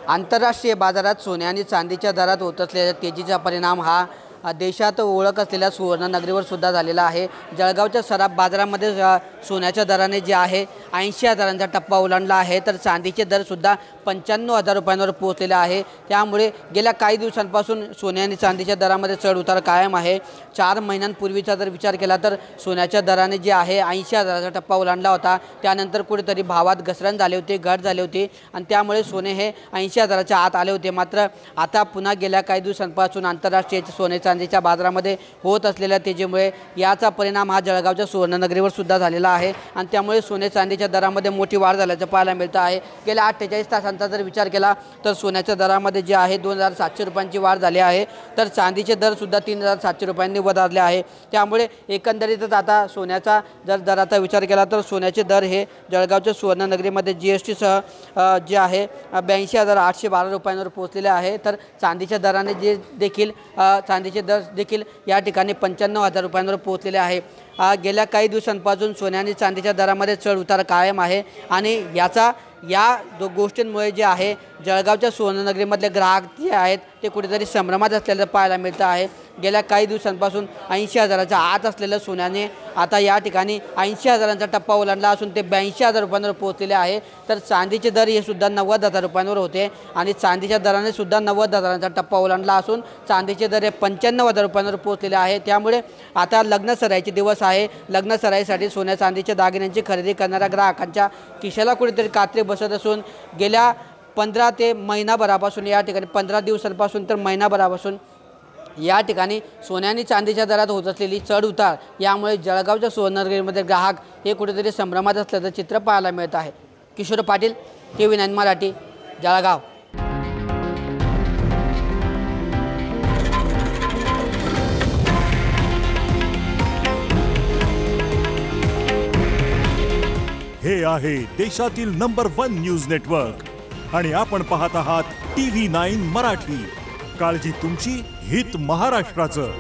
आंतरराष्ट्रीय बाजारात सोने आणि चांदीच्या दरात होत असलेल्या तेजीचा परिणाम हा देशात ओळख असलेल्या सुवर्णनगरीवर सुद्धा झालेला आहे। जळगावच्या सराफ बाजारामध्ये सोन्याच्या दराने जे आहे 80,000चा टप्पा ओलांडला आहे, तर चांदीचे दर सुद्धा 95,000 रुपयांवर पोहोचलेले आहे। त्यामुळे गेल्या काही दिवसांपासून सोने आणि चांदीच्या दरामध्ये चढ उतार कायम आहे। 4 महिन्यांपूर्वीचा जर विचार केला तर सोन्याच्या दराने जे आहे 80,000चा टप्पा ओलांडला होता। त्यानंतर कुठेतरी भावात घसरण झाली होती, घट झाली होती आणि त्यामुळे सोने हे 80,000च्या आत आले होते। मात्र आता पुन्हा गेल्या काही दिवसांपासून आंतरराष्ट्रीय सोने चांदीच्या बाजारामध्ये होत असलेल्या तेजीमुळे याचा परिणाम हा जळगावच्या सुवर्णनगरीवर सुद्धा झालेला आहे आणि त्यामुळे सोने चांदीच्या दरामध्ये मोठी वाढ झाल्याचं पाहायला मिळतं आहे। गेल्या 48 तासांचा जर विचार केला तर सोन्याच्या दरामध्ये जे आहे 2,700 रुपयांची वाढ झाली आहे, तर चांदीचे दर सुद्धा 3,700 रुपयांनी वधारले आहे। त्यामुळे एकंदरीतच आता सोन्याचा जर दराचा विचार केला तर सोन्याचे दर हे जळगावच्या सुवर्णनगरीमध्ये GST सह जे आहे 82,812 रुपयांवर पोहोचलेले आहे। तर चांदीच्या दराने जे देखील चांदीचे दर देखील या ठिकाणी 95,000 रुपयांवर पोहोचलेले आहे। गेल्या काही दिवसांपासून सोन्या आणि चांदीच्या दरामध्ये चढ उतार कायम आहे आणि या गोष्टींमुळे जे आहे जळगावच्या सुवर्णनगरीमधले ग्राहक जे आहेत ते कुठेतरी संभ्रमात असलेलं पाहायला मिळतं आहे। गेल्या काही दिवसांपासून 80,000च्या आत असलेल्या सोन्याने आता या ठिकाणी 80,000चा टप्पा ओलांडला असून ते 82,000 रुपयांवर पोहोचलेले आहे। तर चांदीचे दर हे सुद्धा 90,000 रुपयांवर होते आणि चांदीच्या दराने सुद्धा 90,000चा टप्पा ओलांडला असून चांदीचे दर हे 95,000 रुपयांवर पोहोचलेले आहे। त्यामुळे आता लग्नसराईचे दिवस आहे। लग्नसराईसाठी सोन्या चांदीच्या दागिन्यांची खरेदी करणाऱ्या ग्राहकांच्या खिशाला कुठेतरी कात्री बसत असून गेल्या 15 ते महिनाभरापासून या ठिकाणी 15 दिवसांपासून तर महिनाभरापासून या ठिकाणी सोन्या आणि चांदीच्या दरात होत असलेली चढ उतार यामुळे जळगावच्या सुवर्णनगरीमध्ये ग्राहक हे कुठेतरी संभ्रमात असल्याचं चित्र पाहायला मिळत आहे। किशोर पाटील, TV9 मराठी, जळगाव। हे आहे देशातील नंबर 1 न्यूज नेटवर्क आणि आपण पाहत आहात TV9 मराठी। काळजी तुमची, हित महाराष्ट्राचं।